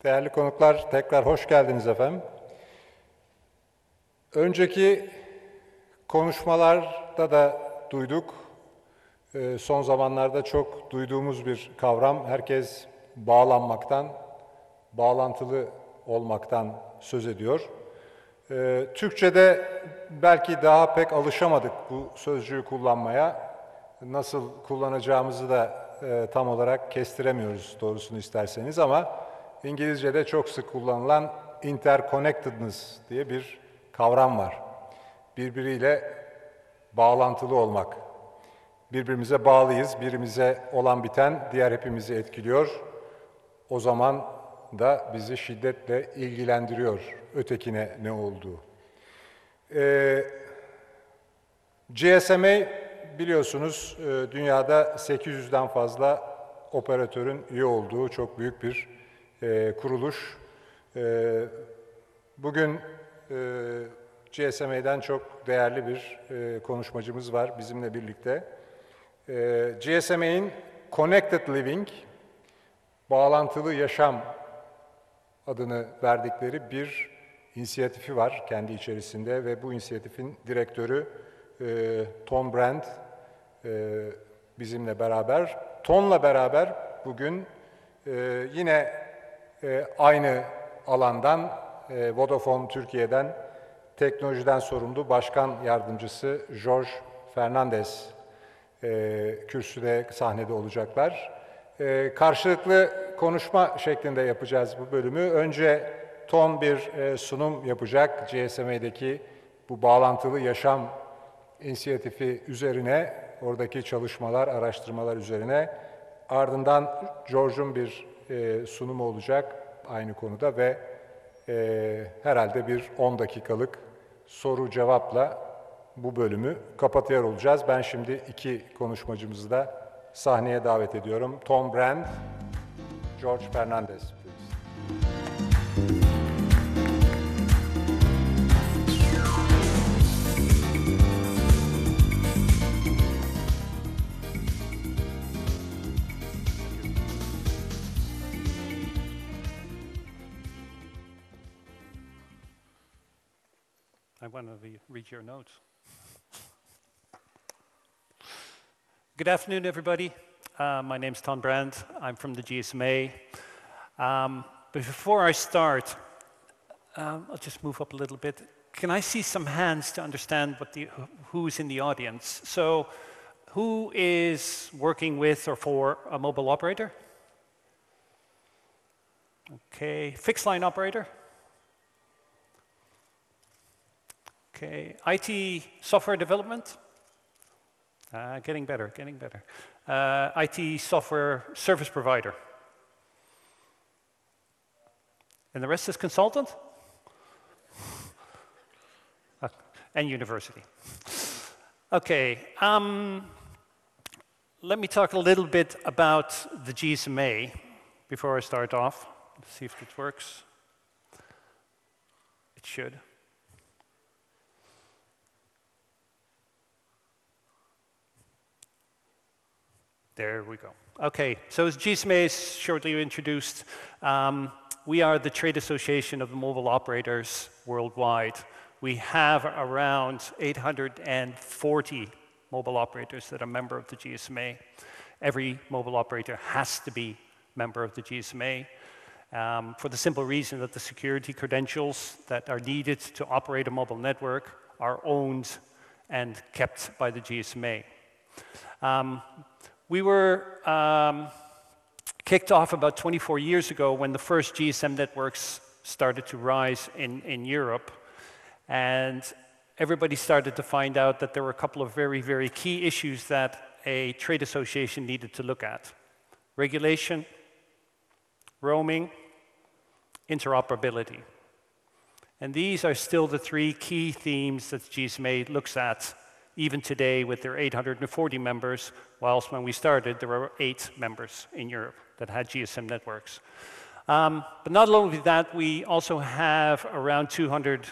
Değerli konuklar, tekrar hoş geldiniz efendim. Önceki konuşmalarda da duyduk, son zamanlarda çok duyduğumuz bir kavram. Herkes bağlanmaktan, bağlantılı olmaktan söz ediyor. Türkçe'de belki daha pek alışamadık bu sözcüğü kullanmaya. Nasıl kullanacağımızı da tam olarak kestiremiyoruz doğrusunu isterseniz ama İngilizce'de çok sık kullanılan interconnectedness diye bir kavram var. Birbiriyle bağlantılı olmak. Birbirimize bağlıyız, birimize olan biten diğer hepimizi etkiliyor. O zaman da bizi şiddetle ilgilendiriyor ötekine ne olduğu. GSMA biliyorsunuz dünyada 800'den fazla operatörün üye olduğu çok büyük bir kuruluş. Bugün GSMA'den çok değerli bir konuşmacımız var bizimle birlikte. GSMA'in Connected Living, bağlantılı yaşam adını verdikleri bir inisiyatifi var kendi içerisinde ve bu inisiyatifin direktörü Tom Brand bizimle beraber. Tom'la beraber bugün yine aynı alandan Vodafone Türkiye'den teknolojiden sorumlu başkan yardımcısı Jorge Fernandes kürsüde sahnede olacaklar. Karşılıklı konuşma şeklinde yapacağız bu bölümü. Önce Tom bir sunum yapacak GSMA'deki bu bağlantılı yaşam inisiyatifi üzerine, oradaki çalışmalar, araştırmalar üzerine. Ardından George'un bir sunumu olacak aynı konuda ve herhalde bir 10 dakikalık soru cevapla bu bölümü kapatıyor olacağız. Ben şimdi iki konuşmacımızı da sahneye davet ediyorum. Tom Brand, Jorge Fernandes. I want to read your notes. Good afternoon, everybody. My name's Tom Brand. I'm from the GSMA. But before I start, I'll just move up a little bit. Can I see some hands to understand who's in the audience? So, who is working with or for a mobile operator? Okay, fixed line operator? Okay, IT software development? Getting better, getting better. IT software service provider. And the rest is consultant? And university. Okay, let me talk a little bit about the GSMA before I start off. Let's see if it works. It should. There we go. Okay, so as GSMA is shortly introduced, we are the trade association of the mobile operators worldwide. We have around 840 mobile operators that are member of the GSMA. Every mobile operator has to be member of the GSMA for the simple reason that the security credentials that are needed to operate a mobile network are owned and kept by the GSMA. We were kicked off about 24 years ago when the first GSM networks started to rise in Europe. And everybody started to find out that there were a couple of very, very key issues that a trade association needed to look at. Regulation, roaming, interoperability. And these are still the three key themes that GSMA looks at even today with their 840 members, whilst when we started, there were 8 members in Europe that had GSM networks. But not only that, we also have around 200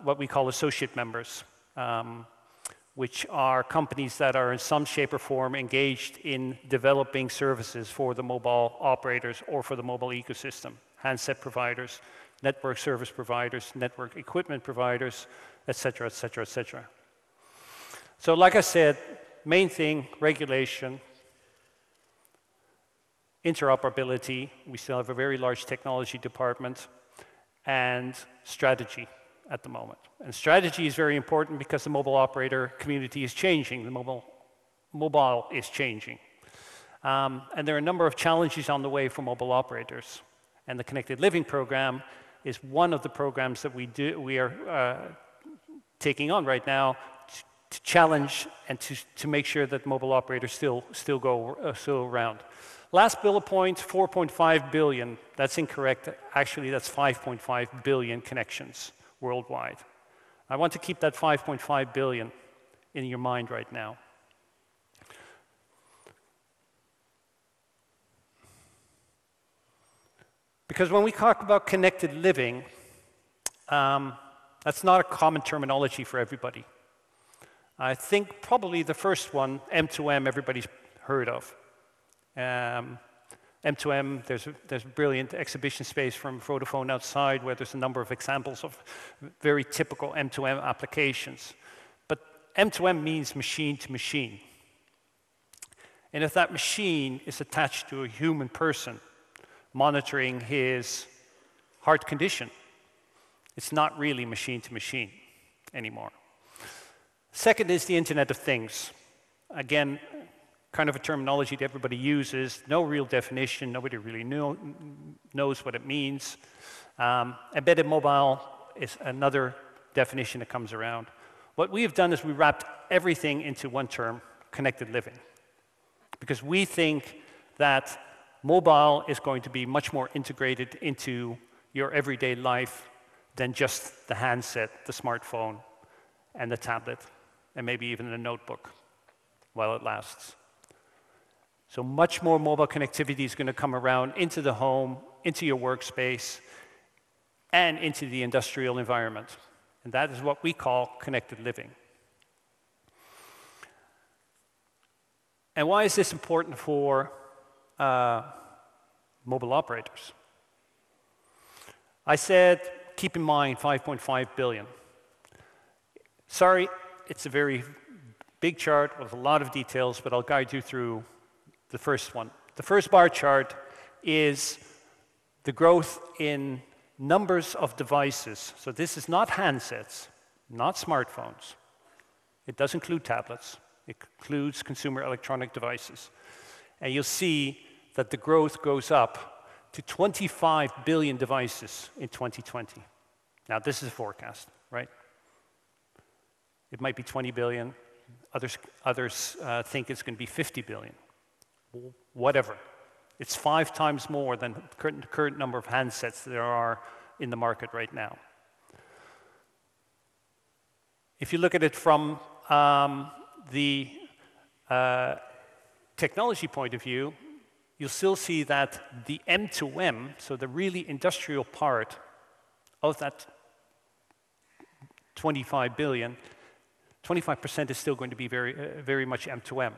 what we call associate members, which are companies that are in some shape or form engaged in developing services for the mobile operators or for the mobile ecosystem. handset providers, network service providers, network equipment providers, et cetera, et cetera, et cetera. So like I said, main thing, regulation, interoperability, we still have a very large technology department, and strategy at the moment. And strategy is very important because the mobile operator community is changing, the mobile is changing. And there are a number of challenges on the way for mobile operators. And the Connected Living program is one of the programs that we are taking on right now to challenge and to make sure that mobile operators still around. Last bullet point, 4.5 billion. That's incorrect. Actually, that's 5.5 billion connections worldwide. I want to keep that 5.5 billion in your mind right now. Because when we talk about connected living, that's not a common terminology for everybody. I think probably the first one, M2M, everybody's heard of. M2M, there's a brilliant exhibition space from Vodafone outside where there's a number of examples of very typical M2M applications. But M2M means machine to machine. And if that machine is attached to a human person monitoring his heart condition, it's not really machine to machine anymore. Second is the Internet of Things. Again, kind of a terminology that everybody uses, no real definition, nobody really knows what it means. Embedded mobile is another definition that comes around. What we have done is we wrapped everything into one term, connected living, because we think that mobile is going to be much more integrated into your everyday life than just the handset, the smartphone, and the tablet, and maybe even a notebook while it lasts. So much more mobile connectivity is going to come around into the home, into your workspace, and into the industrial environment. And that is what we call connected living. And why is this important for mobile operators? I said, keep in mind 5.5 billion. Sorry, it's a very big chart with a lot of details, but I'll guide you through the first one. The first bar chart is the growth in numbers of devices. So this is not handsets, not smartphones. It does include tablets. It includes consumer electronic devices. And you'll see that the growth goes up to 25 billion devices in 2020. Now, this is a forecast, right? It might be 20 billion. Others think it's going to be 50 billion. Whatever. It's 5 times more than the current number of handsets there are in the market right now. If you look at it from the technology point of view, you'll still see that the M2M, so the really industrial part of that 25 billion, 25% is still going to be very much M2M.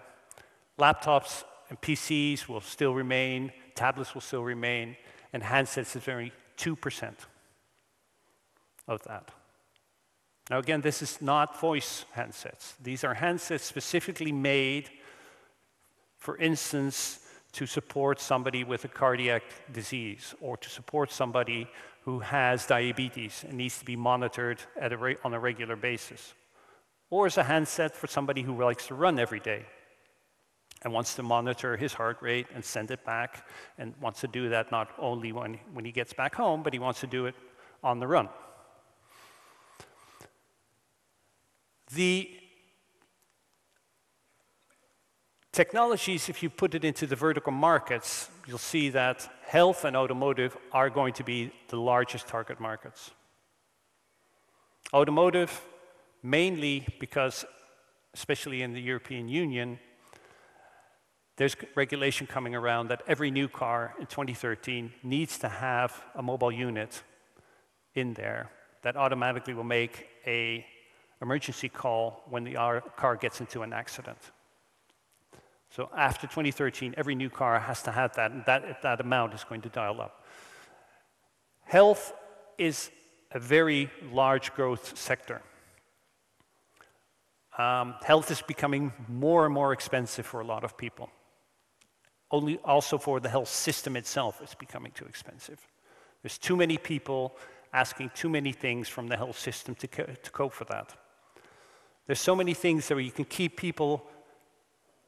Laptops and PCs will still remain, tablets will still remain, and handsets is only 2% of that. Now again, this is not voice handsets. These are handsets specifically made, for instance, to support somebody with a cardiac disease or to support somebody who has diabetes and needs to be monitored on a regular basis. Or as a handset for somebody who likes to run every day and wants to monitor his heart rate and send it back, and wants to do that not only when he gets back home, but he wants to do it on the run. The technologies, if you put it into the vertical markets, you'll see that health and automotive are going to be the largest target markets. Automotive, mainly because, especially in the European Union, there's regulation coming around that every new car in 2013 needs to have a mobile unit in there that automatically will make an emergency call when the car gets into an accident. So after 2013, every new car has to have that, and that amount is going to dial up. Health is a very large growth sector. Health is becoming more and more expensive for a lot of people. Also for the health system itself, it's becoming too expensive. There's too many people asking too many things from the health system to cope for that. There's so many things that you can keep people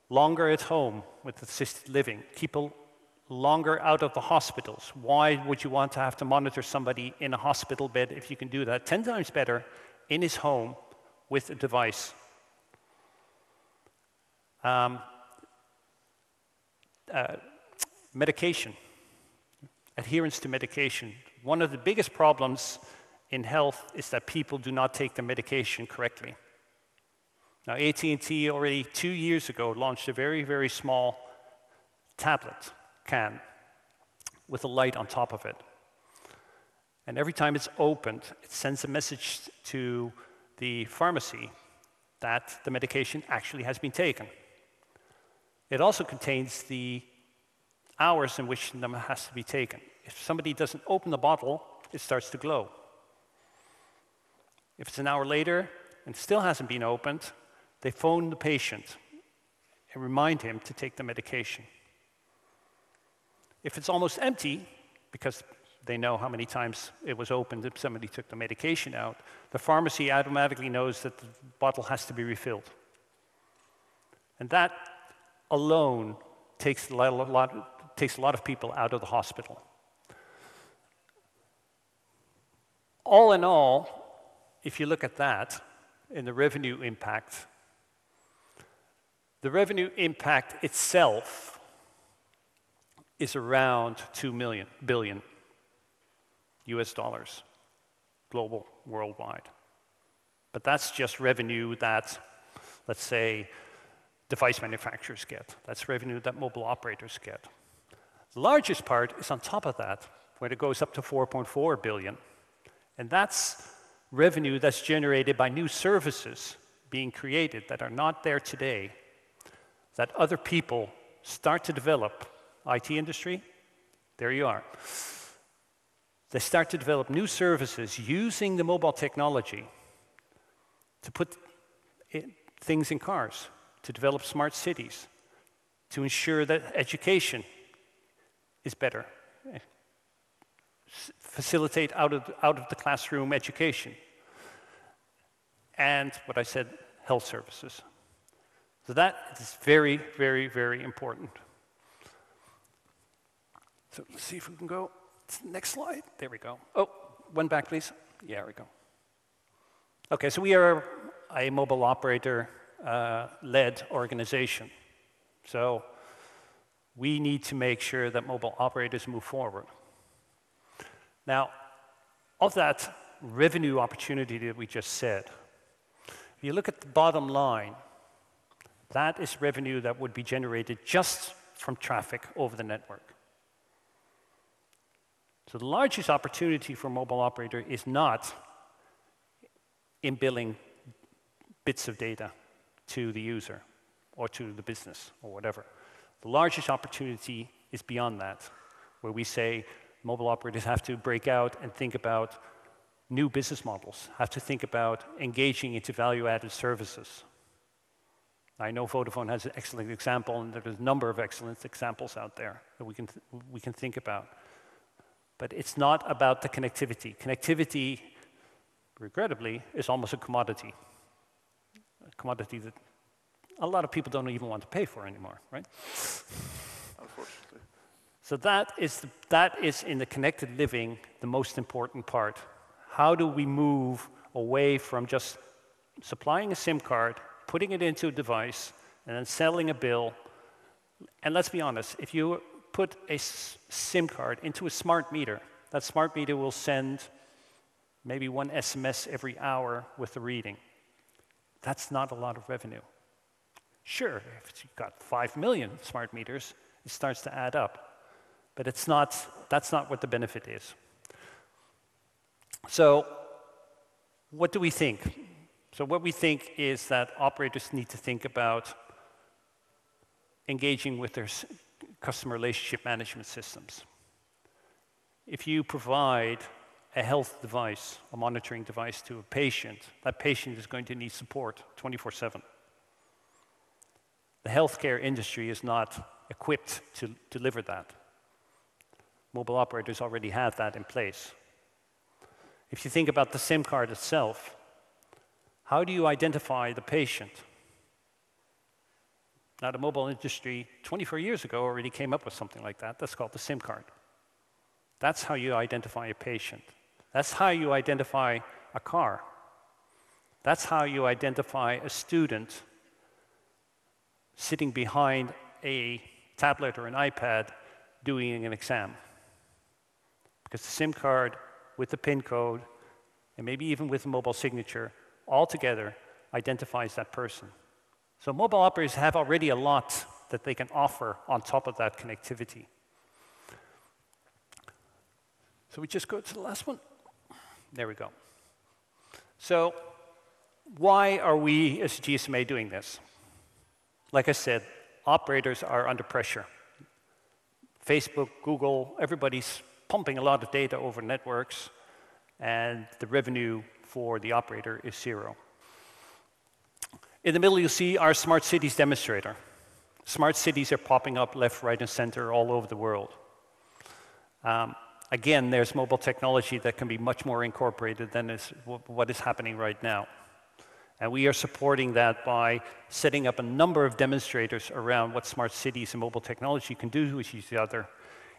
longer at home with assisted living, people longer out of the hospitals. Why would you want to have to monitor somebody in a hospital bed if you can do that 10 times better in his home with a device? Medication, adherence to medication. One of the biggest problems in health is that people do not take their medication correctly. Now, AT&T already 2 years ago launched a very, very small tablet can with a light on top of it. And every time it's opened, it sends a message to the pharmacy that the medication actually has been taken. It also contains the hours in which it has to be taken. If somebody doesn't open the bottle, it starts to glow. If it's an hour later and still hasn't been opened, they phone the patient and remind him to take the medication. If it's almost empty, because they know how many times it was opened if somebody took the medication out, the pharmacy automatically knows that the bottle has to be refilled. And that alone takes a lot of people out of the hospital. All in all, if you look at that in the revenue impact, the revenue impact itself is around $2 billion US dollars, global, worldwide. But that's just revenue that, let's say, device manufacturers get. That's revenue that mobile operators get. The largest part is on top of that, where it goes up to 4.4 billion. And that's revenue that's generated by new services being created that are not there today, that other people start to develop. IT industry, there you are. They start to develop new services using the mobile technology to put things in cars, to develop smart cities, to ensure that education is better, facilitate out of the classroom education, and what I said, health services. So that is very, very, very important. So let's see if we can go to the next slide. There we go. Oh, one back, please. Yeah, there we go. Okay, so we are a mobile operator-led organization. So we need to make sure that mobile operators move forward. Now, of that revenue opportunity that we just said, if you look at the bottom line, that is revenue that would be generated just from traffic over the network. So the largest opportunity for a mobile operator is not in billing bits of data to the user or to the business or whatever. The largest opportunity is beyond that, where we say mobile operators have to break out and think about new business models, have to think about engaging into value-added services. I know Vodafone has an excellent example, and there's a number of excellent examples out there that we can think about. But it's not about the connectivity. Connectivity, regrettably, is almost a commodity that a lot of people don't even want to pay for anymore, right? Unfortunately. So that is in the connected living the most important part. How do we move away from just supplying a SIM card, putting it into a device, and then selling a bill? And let's be honest, if you put a SIM card into a smart meter, that smart meter will send maybe one SMS every hour with the reading. That's not a lot of revenue. Sure, if you've got 5 million smart meters, it starts to add up. But that's not what the benefit is. So what do we think? So what we think is that operators need to think about engaging with their customer relationship management systems. if you provide a health device, a monitoring device to a patient, that patient is going to need support 24/7. The healthcare industry is not equipped to deliver that. Mobile operators already have that in place. If you think about the SIM card itself, how do you identify the patient? Now, the mobile industry 24 years ago already came up with something like that. That's called the SIM card. That's how you identify a patient. That's how you identify a car. That's how you identify a student sitting behind a tablet or an iPad doing an exam. Because the SIM card with the PIN code, and maybe even with a mobile signature, all together identifies that person. So mobile operators have already a lot that they can offer on top of that connectivity. So we just go to the last one. There we go. So why are we as GSMA doing this? Like I said, operators are under pressure. Facebook, Google, everybody's pumping a lot of data over networks, and the revenue for the operator is zero. In the middle, you'll see our smart cities demonstrator. Smart cities are popping up left, right, and center all over the world. Again, there's mobile technology that can be much more incorporated than what is happening right now. And we are supporting that by setting up a number of demonstrators around what smart cities and mobile technology can do with each other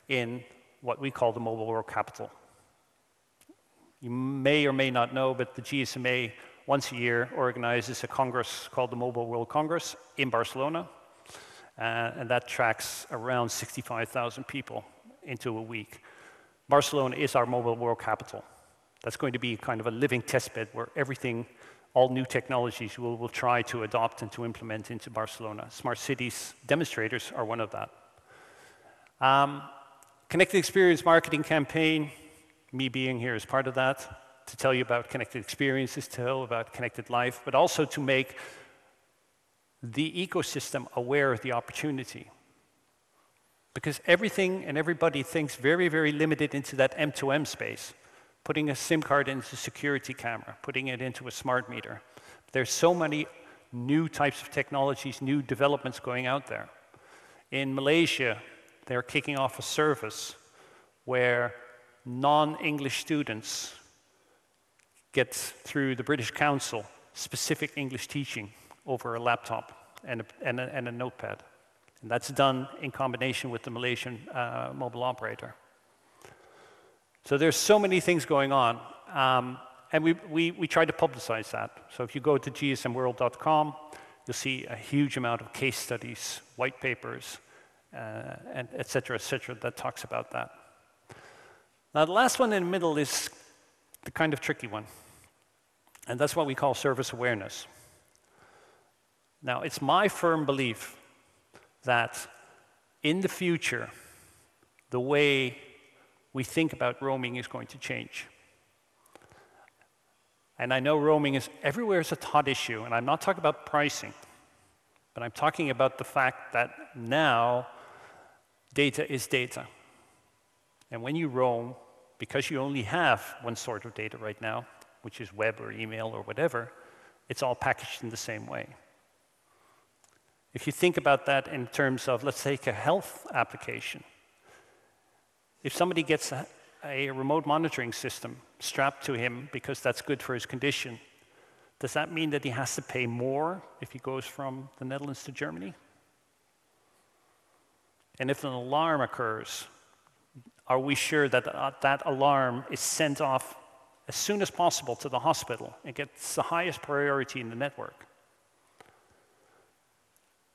in what we call the Mobile World Capital. You may or may not know, but the GSMA once a year organizes a congress called the Mobile World Congress in Barcelona. And that tracks around 65,000 people into a week. Barcelona is our Mobile World Capital. That's going to be kind of a living testbed where everything, all new technologies we'll try to adopt and to implement into Barcelona. Smart cities demonstrators are one of that. Connected Experience marketing campaign, me being here is part of that, to tell you about connected experiences, to tell about connected life, but also to make the ecosystem aware of the opportunity. Because everything and everybody thinks very, very limited into that M2M space, putting a SIM card into a security camera, putting it into a smart meter. There's so many new types of technologies, new developments going out there. In Malaysia, they're kicking off a service where non-English students get, through the British Council, specific English teaching over a laptop and a notepad. And that's done in combination with the Malaysian mobile operator. So there's so many things going on, and we try to publicize that. So if you go to gsmworld.com, you'll see a huge amount of case studies, white papers, and et cetera, that talks about that. Now the last one in the middle is the kind of tricky one, and that's what we call service awareness. Now it's my firm belief that in the future, the way we think about roaming is going to change. And I know roaming is everywhere is a hot issue, and I'm not talking about pricing, but I'm talking about the fact that now data is data. And when you roam, because you only have one sort of data right now, which is web or email or whatever, it's all packaged in the same way. If you think about that in terms of, let's take a health application. If somebody gets a remote monitoring system strapped to him because that's good for his condition, does that mean that he has to pay more if he goes from the Netherlands to Germany? And if an alarm occurs, are we sure that that alarm is sent off as soon as possible to the hospital and gets the highest priority in the network?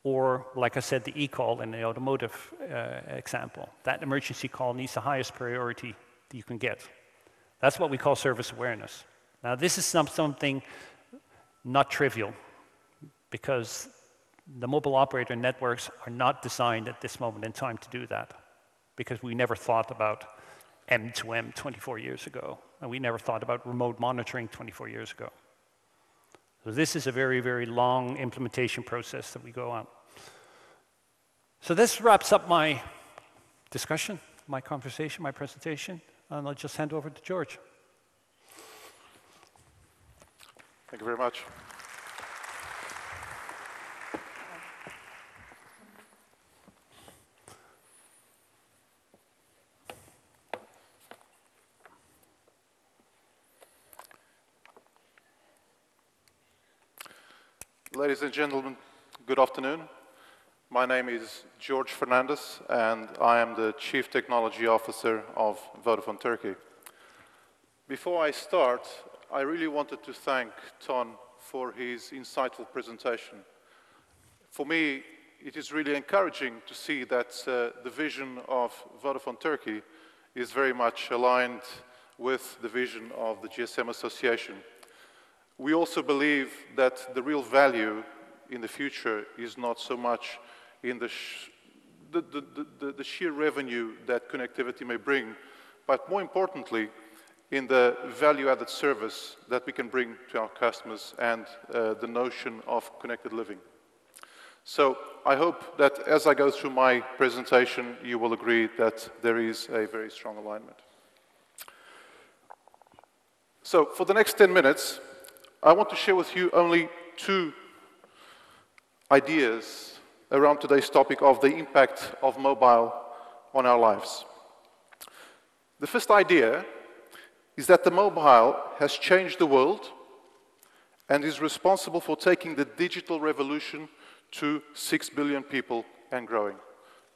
Or, like I said, the e-call in the automotive example, that emergency call needs the highest priority that you can get. That's what we call service awareness. Now, this is something not trivial, because the mobile operator networks are not designed at this moment in time to do that, because we never thought about M2M 24 years ago, and we never thought about remote monitoring 24 years ago. So this is a very, very long implementation process that we go on. So this wraps up my discussion, my conversation, my presentation. and I'll just hand over to George. Thank you very much. Ladies and gentlemen, good afternoon. My name is Jorge Fernandes, and I am the Chief Technology Officer of Vodafone Turkey. Before I start, I really wanted to thank Ton for his insightful presentation. For me, it is really encouraging to see that the vision of Vodafone Turkey is very much aligned with the vision of the GSM Association. We also believe that the real value in the future is not so much in the sheer revenue that connectivity may bring, but more importantly, in the value-added service that we can bring to our customers and the notion of connected living. So I hope that as I go through my presentation, you will agree that there is a very strong alignment. So for the next 10 minutes, I want to share with you only two ideas around today's topic of the impact of mobile on our lives. The first idea is that the mobile has changed the world and is responsible for taking the digital revolution to 6 billion people and growing.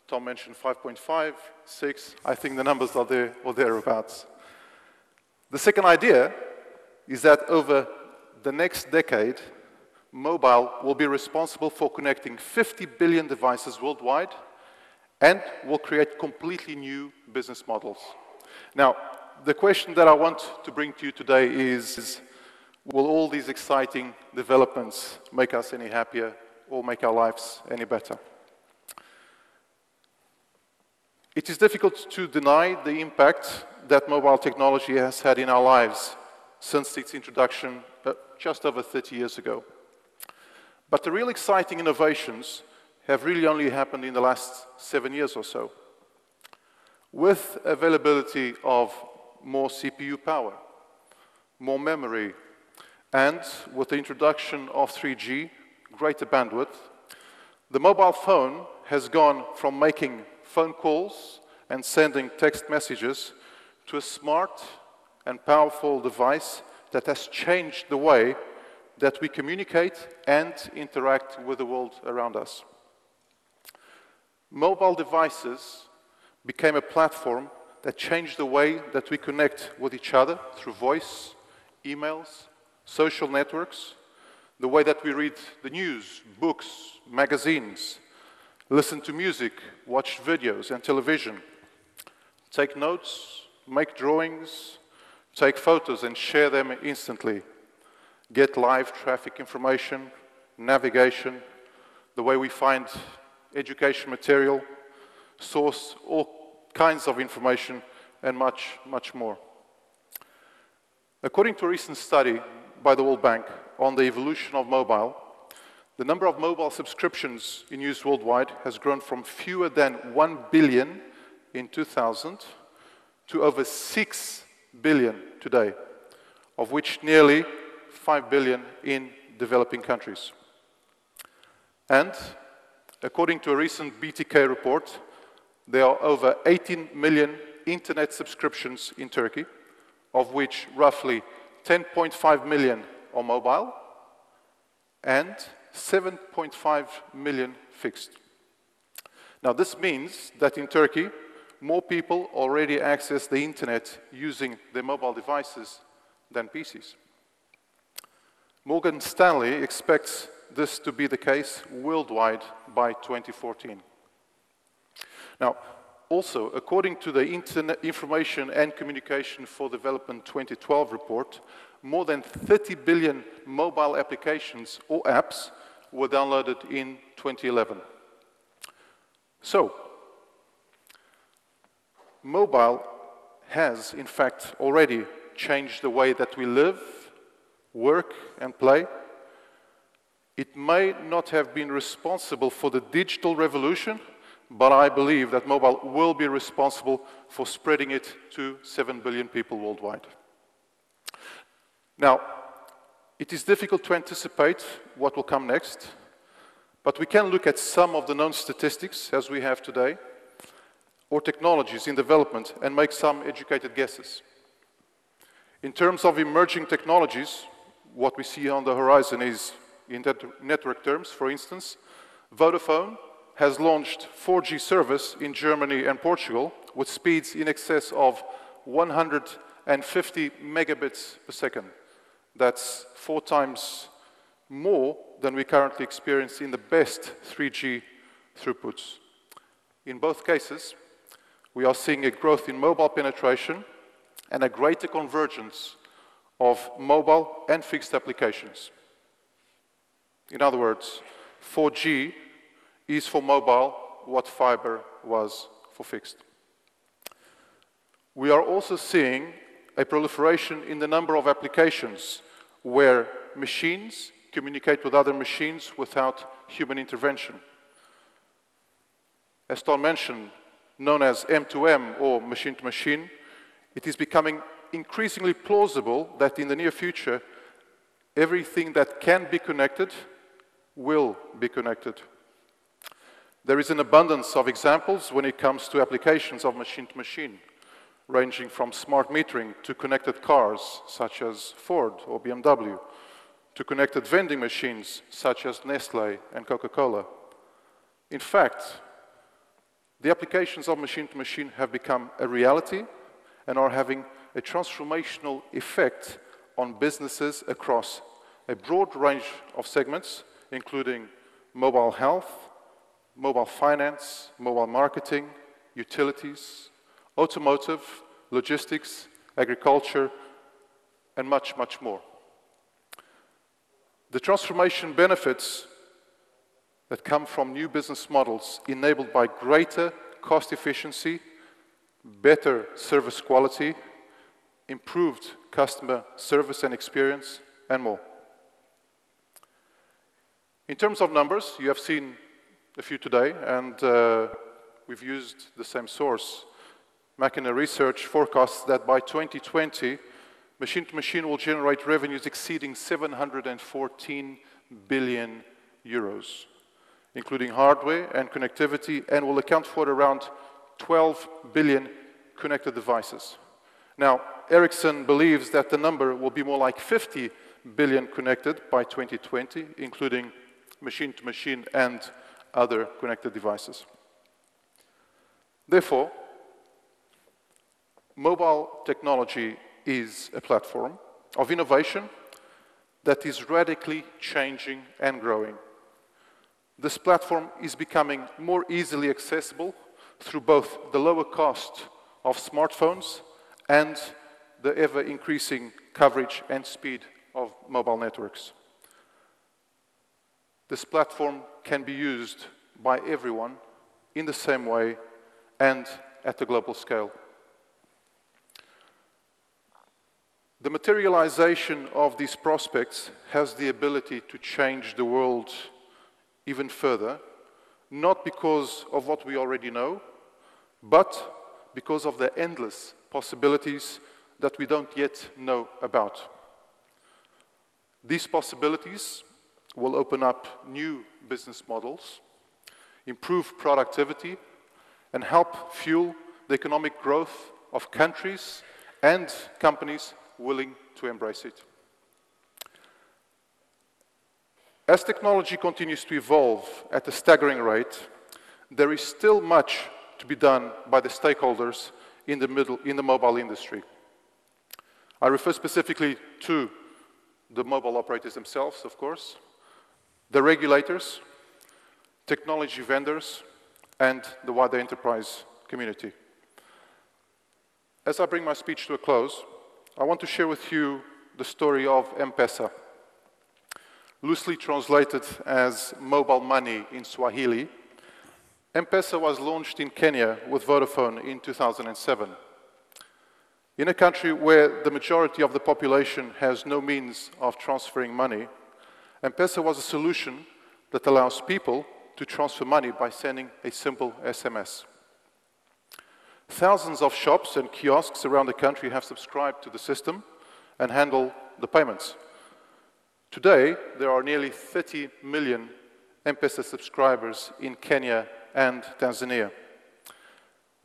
Tom mentioned 5.5, 6, I think the numbers are there or thereabouts. The second idea is that over the next decade, mobile will be responsible for connecting 50 billion devices worldwide and will create completely new business models. Now, the question that I want to bring to you today is, will all these exciting developments make us any happier or make our lives any better? It is difficult to deny the impact that mobile technology has had in our lives since its introduction just over 30 years ago. But the real exciting innovations have really only happened in the last 7 years or so. With availability of more CPU power, more memory, and with the introduction of 3G, greater bandwidth, the mobile phone has gone from making phone calls and sending text messages to a smart and powerful device that has changed the way that we communicate and interact with the world around us. Mobile devices became a platform that changed the way that we connect with each other through voice, emails, social networks, the way that we read the news, books, magazines, listen to music, watch videos and television, take notes, make drawings, take photos and share them instantly, get live traffic information, navigation, the way we find education material, source all kinds of information, and much, much more. According to a recent study by the World Bank on the evolution of mobile, the number of mobile subscriptions in use worldwide has grown from fewer than 1 billion in 2000 to over 6 billion today, of which nearly 5 billion in developing countries. And according to a recent BTK report, there are over 18 million internet subscriptions in Turkey, of which roughly 10.5 million are mobile and 7.5 million fixed. Now, this means that in Turkey, more people already access the internet using their mobile devices than PCs. Morgan Stanley expects this to be the case worldwide by 2014. Now, also, according to the Internet Information and Communication for Development 2012 report, more than 30 billion mobile applications or apps were downloaded in 2011. So, mobile has, in fact, already changed the way that we live, work, and play. It may not have been responsible for the digital revolution, but I believe that mobile will be responsible for spreading it to 7 billion people worldwide. Now, it is difficult to anticipate what will come next, but we can look at some of the known statistics as we have today, or technologies in development, and make some educated guesses. In terms of emerging technologies, what we see on the horizon is, in network terms, for instance, Vodafone has launched 4G service in Germany and Portugal with speeds in excess of 150 megabits per second. That's 4 times more than we currently experience in the best 3G throughputs. In both cases, we are seeing a growth in mobile penetration and a greater convergence of mobile and fixed applications. In other words, 4G is for mobile what fiber was for fixed. We are also seeing a proliferation in the number of applications where machines communicate with other machines without human intervention. As Tom mentioned, known as M2M or machine-to-machine, it is becoming increasingly plausible that in the near future, everything that can be connected will be connected. There is an abundance of examples when it comes to applications of machine-to-machine, ranging from smart metering to connected cars, such as Ford or BMW, to connected vending machines, such as Nestle and Coca-Cola. In fact, the applications of machine-to-machine have become a reality and are having a transformational effect on businesses across a broad range of segments, including mobile health, mobile finance, mobile marketing, utilities, automotive, logistics, agriculture, and much, much more. The transformation benefits that come from new business models enabled by greater cost efficiency, better service quality, improved customer service and experience, and more. In terms of numbers, you have seen a few today, and we've used the same source. McKinsey Research forecasts that by 2020, machine-to-machine will generate revenues exceeding 714 billion euros, including hardware and connectivity, and will account for around 12 billion connected devices. Now, Ericsson believes that the number will be more like 50 billion connected by 2020, including machine-to-machine and other connected devices. Therefore, mobile technology is a platform of innovation that is radically changing and growing. This platform is becoming more easily accessible through both the lower cost of smartphones and the ever-increasing coverage and speed of mobile networks. This platform can be used by everyone in the same way and at a global scale. The materialization of these prospects has the ability to change the world even further, not because of what we already know, but because of the endless possibilities that we don't yet know about. These possibilities will open up new business models, improve productivity, and help fuel the economic growth of countries and companies willing to embrace it. As technology continues to evolve at a staggering rate, there is still much to be done by the stakeholders in the mobile industry. I refer specifically to the mobile operators themselves, of course, the regulators, technology vendors, and the wider enterprise community. As I bring my speech to a close, I want to share with you the story of M-Pesa, loosely translated as mobile money in Swahili. M-Pesa was launched in Kenya with Vodafone in 2007. In a country where the majority of the population has no means of transferring money, M-Pesa was a solution that allows people to transfer money by sending a simple SMS. Thousands of shops and kiosks around the country have subscribed to the system and handle the payments. Today, there are nearly 30 million M-Pesa subscribers in Kenya and Tanzania.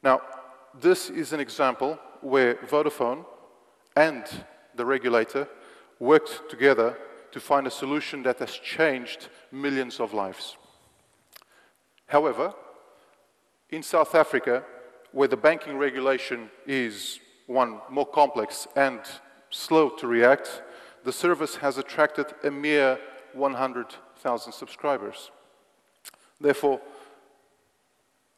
Now, this is an example where Vodafone and the regulator worked together to find a solution that has changed millions of lives. However, in South Africa, where the banking regulation is one more complex and slow to react, the service has attracted a mere 100,000 subscribers. Therefore,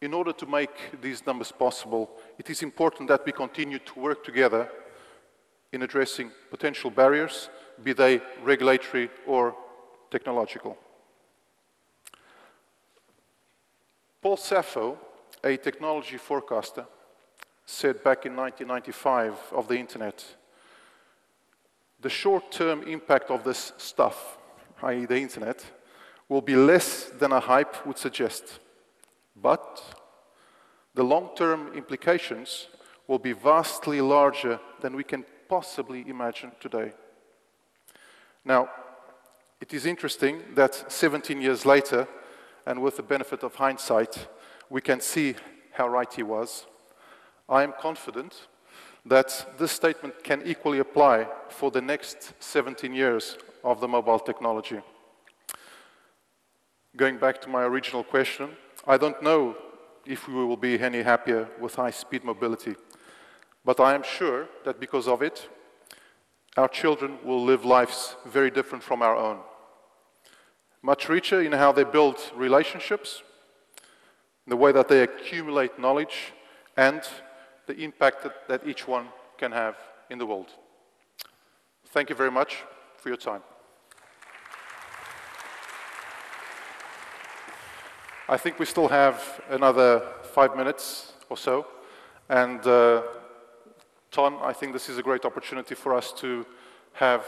in order to make these numbers possible, it is important that we continue to work together in addressing potential barriers, be they regulatory or technological. Paul Sappho, a technology forecaster, said back in 1995 of the internet, the short-term impact of this stuff, i.e. the internet, will be less than a hype would suggest. But the long-term implications will be vastly larger than we can possibly imagine today. Now, it is interesting that 17 years later, and with the benefit of hindsight, we can see how right he was. I am confident that this statement can equally apply for the next 17 years of the mobile technology. Going back to my original question, I don't know if we will be any happier with high-speed mobility, but I am sure that because of it, our children will live lives very different from our own. Much richer in how they build relationships, the way that they accumulate knowledge, and the impact that each one can have in the world. Thank you very much for your time. I think we still have another 5 minutes or so, and Ton, I think this is a great opportunity for us to have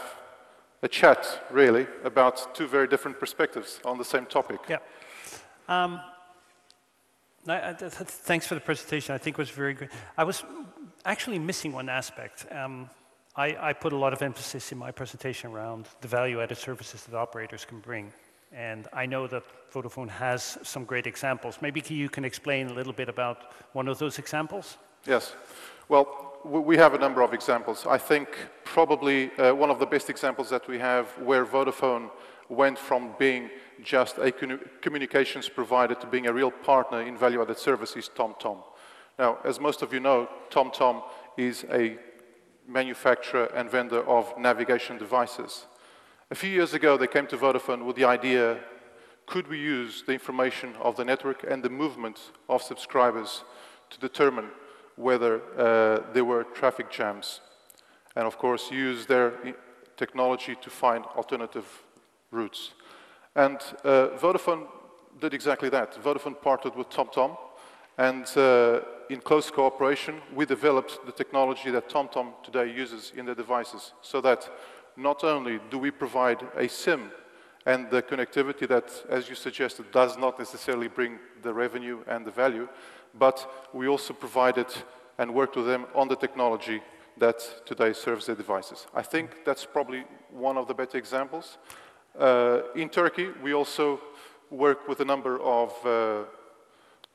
a chat, really, about two very different perspectives on the same topic. Yeah. Thanks for the presentation. I think it was very good. I was actually missing one aspect. I put a lot of emphasis in my presentation around the value-added services that operators can bring. And I know that Vodafone has some great examples. Maybe you can explain a little bit about one of those examples? Yes. Well, we have a number of examples. I think probably one of the best examples that we have where Vodafone went from being just a communications provider to being a real partner in value-added services is TomTom. Now, as most of you know, TomTom is a manufacturer and vendor of navigation devices. A few years ago, they came to Vodafone with the idea, could we use the information of the network and the movement of subscribers to determine whether there were traffic jams, and of course use their technology to find alternative routes. And Vodafone did exactly that. Vodafone partnered with TomTom, and in close cooperation, we developed the technology that TomTom today uses in their devices, so that not only do we provide a SIM and the connectivity that, as you suggested, does not necessarily bring the revenue and the value, but we also provided and worked with them on the technology that today serves their devices. I think that's probably one of the better examples. In Turkey, we also work with a number of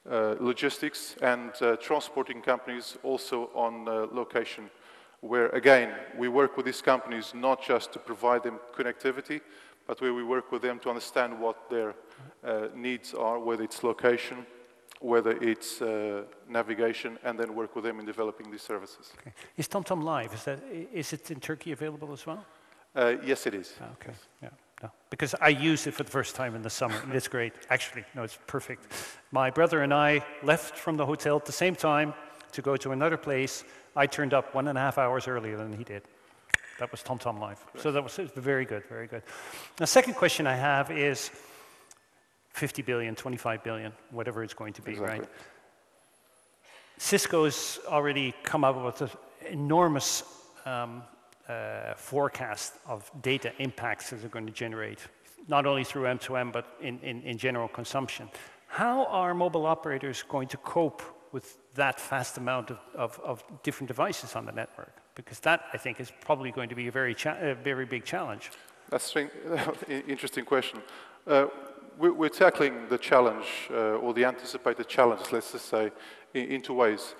logistics and transporting companies also on location, where, again, we work with these companies not just to provide them connectivity, but where we work with them to understand what their needs are, whether it's location, whether it's navigation, and then work with them in developing these services. Okay. Is TomTom live? Is it in Turkey available as well? Yes, it is. Oh, okay, yeah. No. Because I used it for the first time in the summer, and it's great. Actually, no, it's perfect. My brother and I left from the hotel at the same time to go to another place. I turned up 1.5 hours earlier than he did. That was TomTom Live. Right. So that was very good, very good. The second question I have is 50 billion, 25 billion, whatever it's going to be, exactly. Right? Cisco's already come up with an enormous forecast of data impacts that they're going to generate not only through M2M, but in general consumption. How are mobile operators going to cope with that vast amount of different devices on the network? Because that, I think, is probably going to be a very big challenge. That's an interesting question. We're tackling the challenge, or the anticipated challenges, let's just say, in two ways.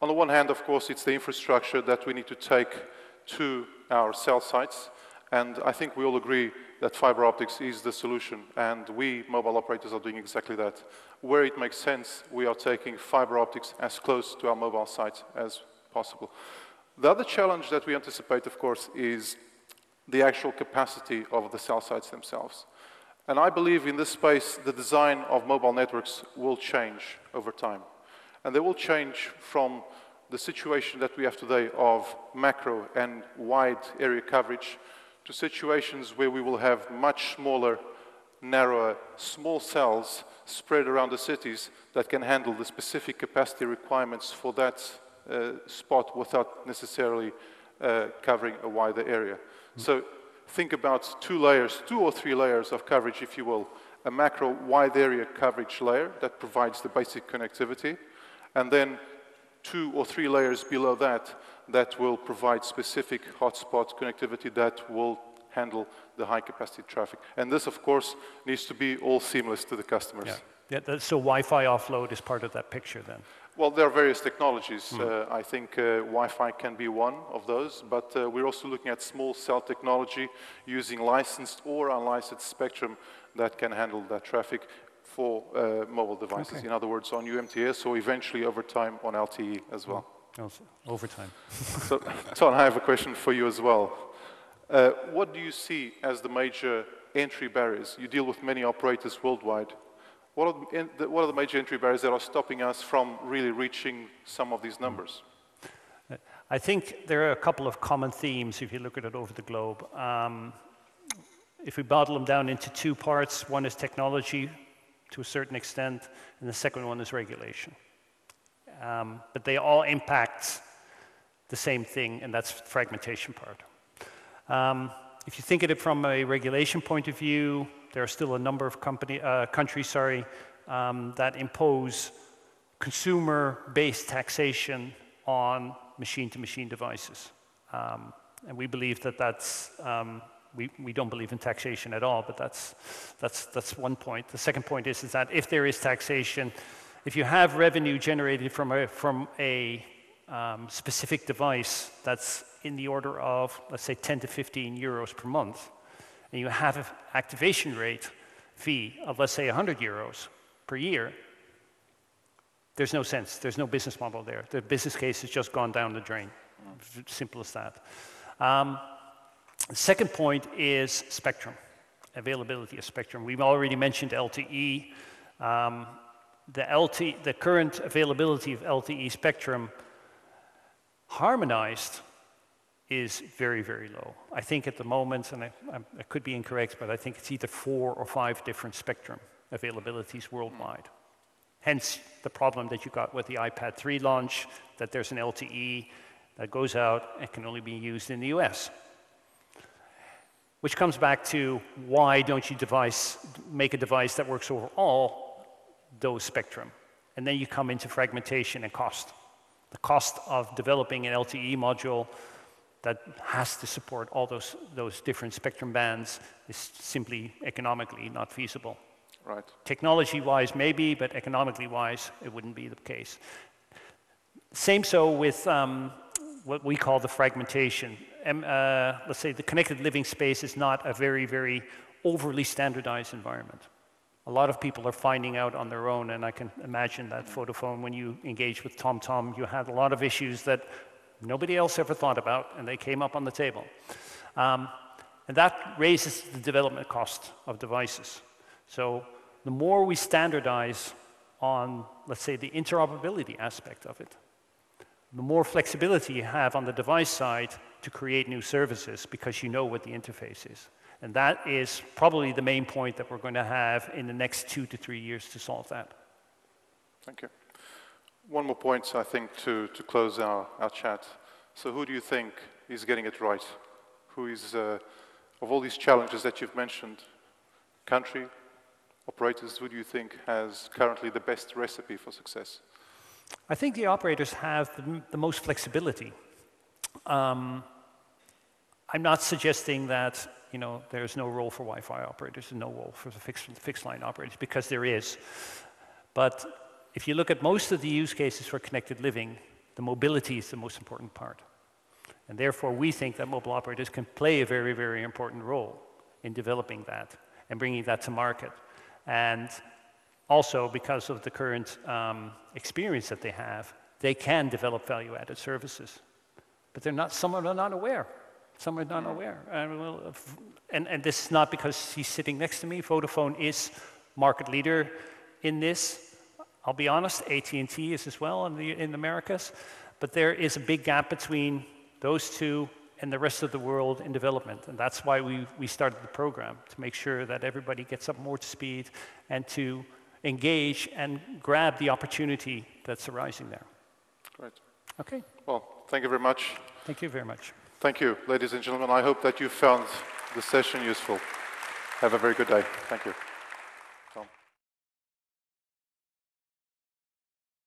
On the one hand, of course, it's the infrastructure that we need to take to our cell sites. And I think we all agree that fiber optics is the solution. And we, mobile operators, are doing exactly that. Where it makes sense, we are taking fiber optics as close to our mobile sites as possible. The other challenge that we anticipate, of course, is the actual capacity of the cell sites themselves. And I believe in this space, the design of mobile networks will change over time. And they will change from the situation that we have today of macro and wide area coverage to situations where we will have much smaller, narrower, small cells spread around the cities that can handle the specific capacity requirements for that spot without necessarily covering a wider area. So think about two or three layers of coverage, if you will. A macro wide area coverage layer that provides the basic connectivity, and then 2 or 3 layers below that that will provide specific hotspot connectivity that will handle the high capacity traffic. And this, of course, needs to be all seamless to the customers. Yeah, so Wi-Fi offload is part of that picture then? Well, there are various technologies. I think Wi-Fi can be one of those, but we're also looking at small cell technology using licensed or unlicensed spectrum that can handle that traffic for mobile devices. Okay. In other words, on UMTS or eventually over time on LTE as well. Over time. So, Ton, I have a question for you as well. What do you see as the major entry barriers? You deal with many operators worldwide. What are the major entry barriers that are stopping us from really reaching some of these numbers? I think there are a couple of common themes if you look at it over the globe. If we bottle them down into 2 parts, one is technology to a certain extent, and the second one is regulation. But they all impact the same thing, and that's the fragmentation part. If you think of it from a regulation point of view, there are still a number of countries that impose consumer-based taxation on machine-to-machine devices. And we believe that that's, we don't believe in taxation at all, but that's one point. The second point is that if there is taxation, if you have revenue generated from a specific device that's in the order of, let's say, 10 to 15 euros per month, and you have an activation rate fee of, let's say, 100 euros per year, there's no sense. There's no business model there. The business case has just gone down the drain. Simple as that. The second point is spectrum, availability of spectrum. We've already mentioned LTE. The current availability of LTE spectrum harmonized is very, very low. I think at the moment, and I could be incorrect, but I think it's either 4 or 5 different spectrum availabilities worldwide. Hence the problem that you got with the iPad 3 launch, that there's an LTE that goes out and can only be used in the US. Which comes back to why don't you make a device that works over all those spectrum? And then you come into fragmentation and cost. The cost of developing an LTE module that has to support all those different spectrum bands is simply economically not feasible. Right. Technology-wise, maybe, but economically-wise, it wouldn't be the case. Same so with what we call the fragmentation. Let's say the connected living space is not a very, very overly standardized environment. A lot of people are finding out on their own, and I can imagine that Vodafone, when you engaged with TomTom, you had a lot of issues that nobody else ever thought about, and they came up on the table. And that raises the development cost of devices. So the more we standardize on, let's say, the interoperability aspect of it, the more flexibility you have on the device side to create new services because you know what the interface is. And that is probably the main point that we're going to have in the next 2 to 3 years to solve that. Thank you. One more point, I think, to close our chat. So who do you think is getting it right? Who is, of all these challenges that you've mentioned, country, operators, who do you think has currently the best recipe for success? I think the operators have the most flexibility. I'm not suggesting that there's no role for Wi-Fi operators and no role for the fixed line operators, because there is. But if you look at most of the use cases for connected living, the mobility is the most important part. And therefore, we think that mobile operators can play a very, very important role in developing that and bringing that to market. And also, because of the current experience that they have, they can develop value-added services. But some are not aware. Some are not aware. And this is not because he's sitting next to me. Vodafone is market leader in this. I'll be honest, AT&T is as well in the Americas. But there is a big gap between those two and the rest of the world in development. And that's why we started the program, to make sure that everybody gets up more to speed and to engage and grab the opportunity that's arising there. Great. Okay. Well, thank you very much. Thank you very much. Thank you, ladies and gentlemen. I hope that you found the session useful. Have a very good day. Thank you.